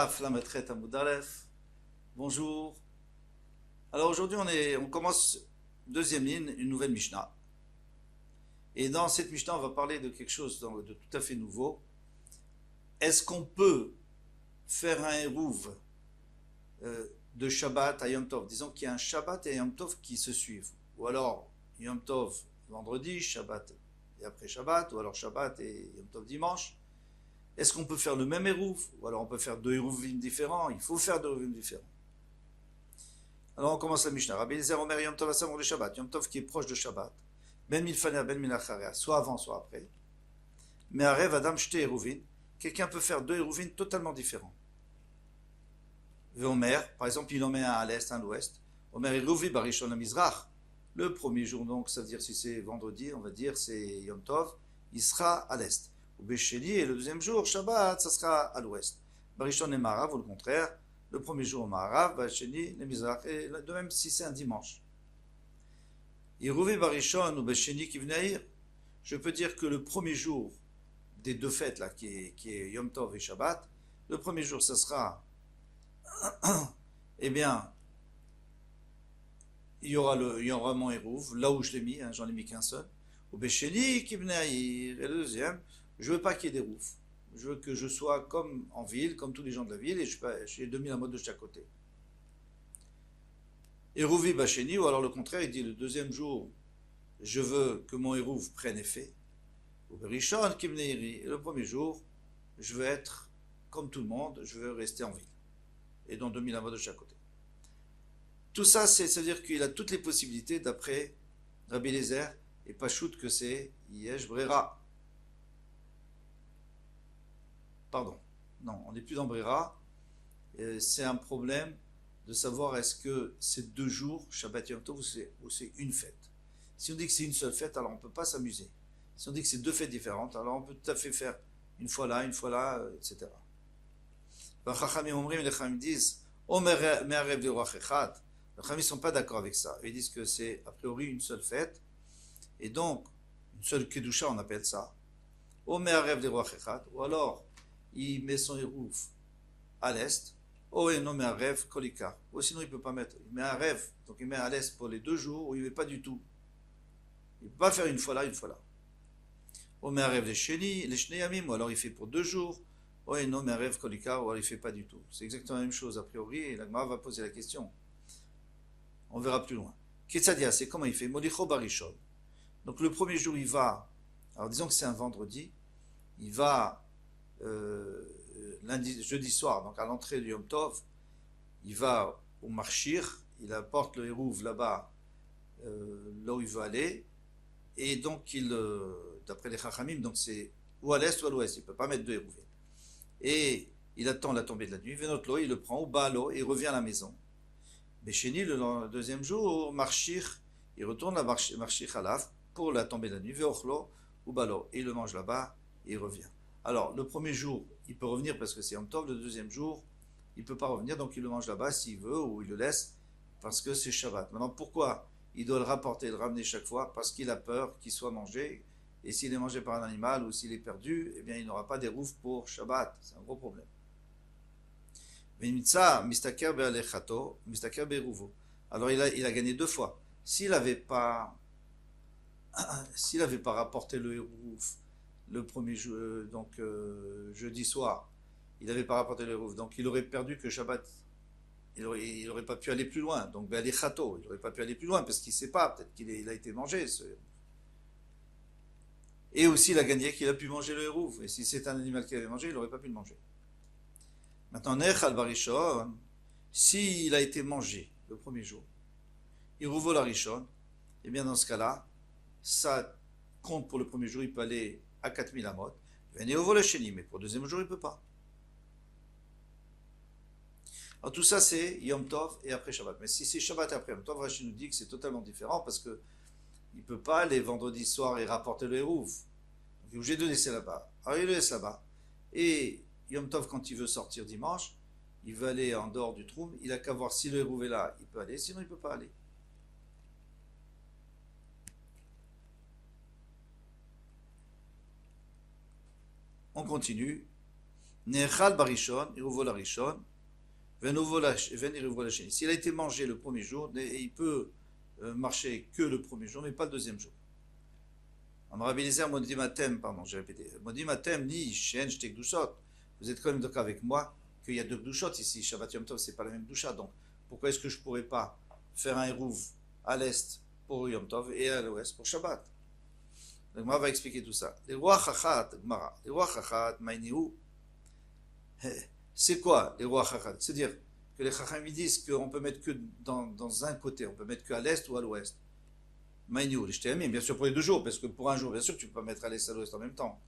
Daf, la maîtresse à Moudalef. Bonjour. Alors aujourd'hui, on commence deuxième ligne, une nouvelle Mishnah. Et dans cette Mishnah, on va parler de quelque chose de tout à fait nouveau. Est-ce qu'on peut faire un Hérouv de Shabbat à Yom Tov? Disons qu'il y a un Shabbat et un Yom Tov qui se suivent. Ou alors Yom Tov vendredi, Shabbat et après Shabbat, ou alors Shabbat et Yom Tov dimanche. Est-ce qu'on peut faire le même Hérouv? Ou alors on peut faire deux Hérouvim différents? Il faut faire deux Hérouvim différents. Alors on commence la Mishnah. Rabbi Eliezer Omer Yom Tov Assamor de Shabbat. Yom Tov qui est proche de Shabbat. Ben Milfanea, Ben Milacharea. Soit avant, soit après. Mais à rêve Adam Shte Hérouvin. Quelqu'un peut faire deux Hérouvin totalement différents. Omer, par exemple, il en met un à l'est, un à l'ouest. Omer Hérouvi Barishon la Mizrach. Le premier jour, donc, ça veut dire si c'est vendredi, on va dire c'est Yom Tov, il sera à l'est. Ou Bécheli, et le deuxième jour, Shabbat, ça sera à l'ouest. Barishon et Marav, ou le contraire. Le premier jour au Maharav, Bacheni, le Mizrach, et de même si c'est un dimanche. Yerouvi Barishon ou Bacheni qui venait, je peux dire que le premier jour des deux fêtes, là, qui est Yom Tov et Shabbat, le premier jour, ça sera, eh bien, il y aura mon Hérouv, là où je l'ai mis, hein, j'en ai mis qu'un seul. Ou Becheni qui venait, et le deuxième, je veux pas qu'il y ait des roufs. Je veux que je sois comme en ville, comme tous les gens de la ville, et j'ai 2000 amotes de chaque côté. Hérouvi Bacheni, ou alors le contraire, il dit le deuxième jour, je veux que mon Hérouv prenne effet. Ou Berishon qui venait, le premier jour, je veux être comme tout le monde, je veux rester en ville. Et dans 2000 amotes de chaque côté. Tout ça, c'est-à-dire qu'il a toutes les possibilités d'après Rabbi Eliezer, et pas shoot que c'est Yesh Brera. Pardon, non, on n'est plus dans Brera. C'est un problème de savoir est-ce que c'est deux jours, Shabbat Yom Tov, ou c'est une fête. Si on dit que c'est une seule fête, alors on ne peut pas s'amuser. Si on dit que c'est deux fêtes différentes, alors on peut tout à fait faire une fois là, etc. Les Chachamim disent, oh, mais rêve de roi Chechad. Les Chachamim ne sont pas d'accord avec ça. Ils disent que c'est a priori une seule fête, et donc une seule Kedusha, on appelle ça. Oh, mais rêve de roi Chechad. Ou alors, il met son Hérouv à l'est. Oh, et non, mais un rêve Kolika. Ou sinon, il ne peut pas mettre. Il met un rêve, donc il met à l'est pour les 2 jours, ou il ne met pas du tout. Il ne peut pas faire une fois là, une fois là. Oh, mais un rêve les Shneyamim, ou alors il fait pour 2 jours. Oh, et non, mais un rêve Kolika, ou alors il ne fait pas du tout. C'est exactement la même chose, a priori, et la Gemara va poser la question. On verra plus loin. Ketsadia, c'est comment il fait? Molicho Barishon. Donc le premier jour, il va, alors disons que c'est un vendredi, il va jeudi soir, donc à l'entrée du Yom Tov, il va au Marchir, il apporte le Hérouv là-bas, là où il veut aller, et donc d'après les Chachamim, donc c'est ou à l'est ou à l'ouest, il ne peut pas mettre deux Hérouvim. Et il attend la tombée de la nuit, Venotlo, il le prend au Baalo et il revient à la maison. Bécheni, le deuxième jour, Marchir, il retourne à Marchir Halaf pour la tombée de la nuit, Veochlo ou Baalo, et il le mange là-bas et il revient. Alors, le premier jour, il peut revenir parce que c'est Yom Tov, le deuxième jour, il ne peut pas revenir, donc il le mange là-bas s'il veut, ou il le laisse parce que c'est Shabbat. Maintenant, pourquoi il doit le rapporter, le ramener chaque fois? Parce qu'il a peur qu'il soit mangé, et s'il est mangé par un animal ou s'il est perdu, eh bien il n'aura pas des roufs pour Shabbat. C'est un gros problème. Alors il a gagné 2 fois. S'il n'avait pas rapporté le rouf le premier jour, donc jeudi soir, il n'avait pas rapporté le rouf, donc il aurait perdu que Shabbat. Il n'aurait pas pu aller plus loin. Donc, il n'aurait pas pu aller plus loin parce qu'il ne sait pas. Peut-être qu'il a été mangé. Et aussi, il a gagné qu'il a pu manger le hérouv. Et si c'est un animal qu'il avait mangé, il n'aurait pas pu le manger. Maintenant, Nechal Barishon, s'il a été mangé le premier jour, il rouvre la Rishon, et bien dans ce cas-là, ça compte pour le premier jour, il peut aller à 4000 amot. Venez au vol chéni, mais pour le deuxième jour, il ne peut pas. Alors tout ça c'est Yom Tov et après Shabbat. Mais si c'est Shabbat et après Yom Tov, Rashi nous dit que c'est totalement différent parce que il ne peut pas les vendredis soirs et rapporter le Hérouv. Donc il est obligé de le laisser là-bas. Alors il le laisse là-bas. Et Yom Tov, quand il veut sortir dimanche, il veut aller en dehors du Troum, il n'a qu'à voir si le Hérouv est là, il peut aller, sinon il ne peut pas aller. On continue. Nechal barishon, iruvo la rishon, ven iruvo la sheni. S'il a été mangé le premier jour, il peut marcher que le premier jour, mais pas le deuxième jour. Rabbi Eliezer Modimatem, pardon, j'ai répété. Modimatem ni shen shtek dushot. Vous êtes quand même d'accord avec moi qu'il y a deux dushot ici. Shabbat Yom Tov, c'est pas la même dusha. Donc, pourquoi est-ce que je pourrais pas faire un eruv à l'est pour Yom Tov et à l'ouest pour Shabbat? Donc, Gemara va expliquer tout ça. Les rois chachat, Gemara. Les rois chachat, maïnihu. C'est quoi les rois chachat? C'est-à-dire que les chacham disent qu'on peut mettre que dans un côté, on peut mettre que à l'est ou à l'ouest. Maïniou, les Shtéamim, bien sûr pour les 2 jours, parce que pour un jour, bien sûr, tu ne peux pas mettre à l'est et à l'ouest en même temps.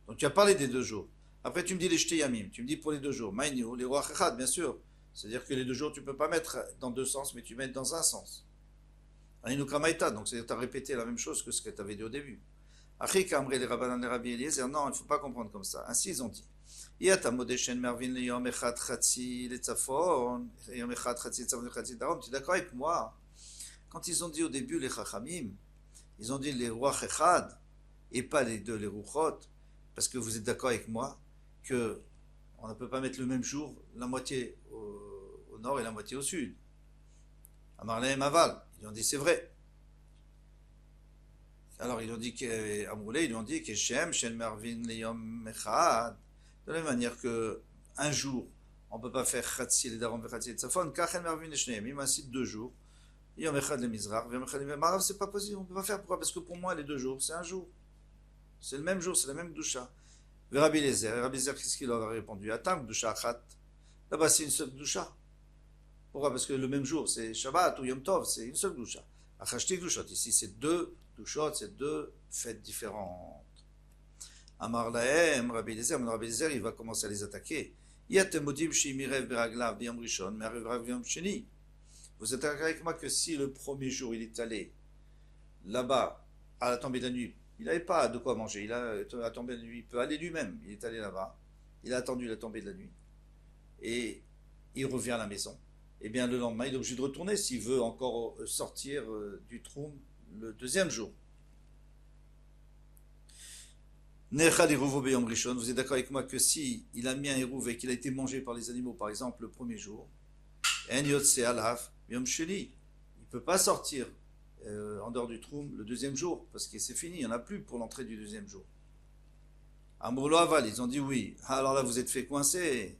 Donc tu as parlé des 2 jours. Après, tu me dis les Shtéamim, tu me dis pour les 2 jours. Maïniou, les rois chachad, bien sûr. C'est-à-dire que les 2 jours, tu ne peux pas mettre dans 2 sens, mais tu mets dans un sens. Aïnou Kamaïta, donc c'est-à-dire que tu as répété la même chose que ce que tu avais dit au début. Achik Amré, les Rabbanan, les Rabbi Eliezer, non, il ne faut pas comprendre comme ça. Ainsi, ils ont dit. Yata Modeshen Mervin, le Yom Echad Chatzi, les Tzafon, Yom Echad Chatzi, Tzafon, Chatzi, Darom. Tu es d'accord avec moi? Quand ils ont dit au début les Chachamim, ils ont dit les rois Chechad et pas les 2 les Rouchot, parce que vous êtes d'accord avec moi que on ne peut pas mettre le même jour la moitié au nord et la moitié au sud. Amarlé et Maval, ils ont dit c'est vrai. Alors ils ont dit qu'Amoulé, ils lui ont dit que Shem, Shen Mervin, Leyom Echad, de la même manière que un jour, on ne peut pas faire Chatzi les Darom, Chatzi les Tzafon, Kachen Mervin et Shneim, il m'incite 2 jours. Yom Echad le Mizrach, Yom Echad le Marav, c'est pas possible, on peut pas faire. Pourquoi? Parce que pour moi, les 2 jours, c'est un jour. C'est le même jour, c'est la même doucha. Rabbi Eliezer, qu'est-ce qu'il leur a répondu? Atam, doucha achat. Là-bas, c'est une seule doucha. Pourquoi? Parce que le même jour, c'est Shabbat ou Yom Tov, c'est une seule doucha. Achashtik douchot. Ici, c'est 2 douchot, c'est 2 fêtes différentes. Amar lahem, Rabbi Eliezer, il va commencer à les attaquer. Yatemodim shimirev beraglav biyom rishon, me'arev biyom sheni. Vous êtes d'accord avec moi que si le premier jour il est allé là-bas à la tombée de la nuit, il n'avait pas de quoi manger, il a à la tombée de la nuit, il peut aller lui-même, il est allé là-bas, il a attendu la tombée de la nuit et il revient à la maison. Et bien le lendemain, il est obligé de retourner s'il veut encore sortir du troum le deuxième jour. Vous êtes d'accord avec moi que si il a mis un hérouve et qu'il a été mangé par les animaux, par exemple, le premier jour, En Yotse Alaf, Yom Sheni. Il ne peut pas sortir en dehors du troum le deuxième jour, parce que c'est fini, il n'y en a plus pour l'entrée du deuxième jour. Amrlo Aval, ils ont dit oui. Alors là, vous êtes fait coincer.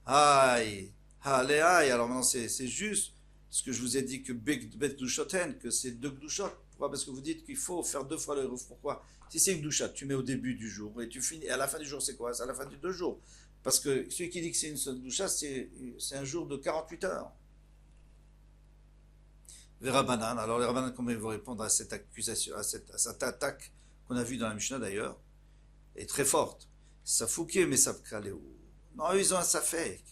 Aïe, aïe, alors maintenant c'est juste ce que je vous ai dit que Bet Gdushoten, que c'est 2 Gdushot. Pourquoi? Parce que vous dites qu'il faut faire 2 fois le hérouf. Pourquoi? Si c'est une Gdushat, tu mets au début du jour et tu finis, et à la fin du jour, c'est quoi? C'est à la fin du 2 jours. Parce que celui qui dit que c'est une seule doucha, c'est un jour de 48 heures. Les Rabbanan, alors les Rabbanan, comment ils vont répondre à cette accusation, à cette attaque qu'on a vue dans la Mishnah d'ailleurs, est très forte. Safouké mais Savkaléou. Non, ils ont un Safek.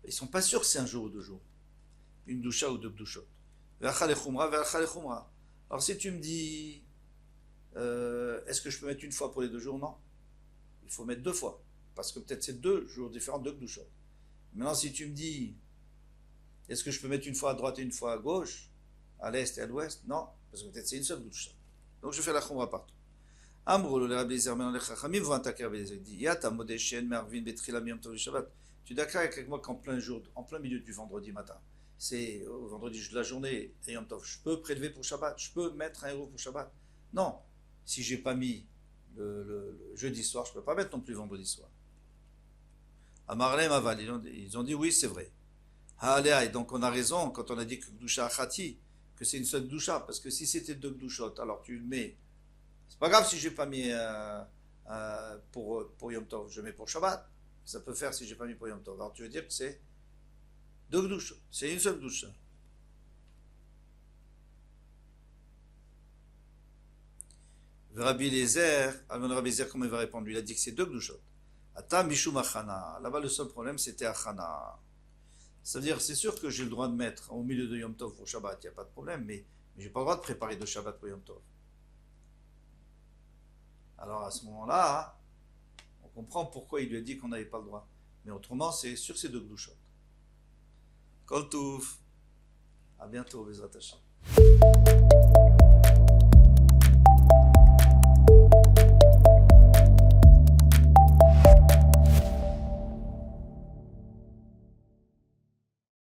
Ils sont pas sûrs que c'est un jour ou 2 jours. Une doucha ou 2 douchot. Alors si tu me dis, est-ce que je peux mettre une fois pour les 2 jours? Non. Il faut mettre 2 fois. Parce que peut-être c'est 2 jours différents, 2 gdushot. Maintenant, si tu me dis, est-ce que je peux mettre une fois à droite et une fois à gauche, à l'est et à l'ouest? Non, parce que peut-être c'est une seule gdusha. Donc je fais la khumra partout. Amrou le Rabbi Eliezer, maintenant les chachamim vont attaquer Rabbi Eliezer. Il dit, Yata modeshen mervin betrilam yom tov shabbat. Tu es d'accord avec moi qu'en plein jour, en plein milieu du vendredi matin, c'est vendredi de la journée et yom tov, je peux prélever pour Shabbat, je peux mettre un héros pour Shabbat? Non, si j'ai pas mis le jeudi soir, je peux pas mettre non plus vendredi soir. Amarlem Aval, ils ont dit oui, c'est vrai. Et donc on a raison quand on a dit que Gdusha Achati, que c'est une seule Gdusha, parce que si c'était 2 Gdushot, alors tu le mets. C'est pas grave si j'ai pas mis pour Yom Tov, je mets pour Shabbat. Ça peut faire si j'ai pas mis pour Yom Tov. Alors tu veux dire que c'est 2 Gdushot, c'est une seule Gdusha. Rabbi Eliezer, comment il va répondre? Il a dit que c'est 2 Gdushot. Atam Mishum Achana. Là-bas, le seul problème, c'était Achana. C'est-à-dire, c'est sûr que j'ai le droit de mettre au milieu de Yom Tov pour Shabbat, il n'y a pas de problème, mais je n'ai pas le droit de préparer de Shabbat pour Yom Tov. Alors, à ce moment-là, on comprend pourquoi il lui a dit qu'on n'avait pas le droit. Mais autrement, c'est sur ces 2 gdushot. Kol Touf. À bientôt, Bezrat Hashem.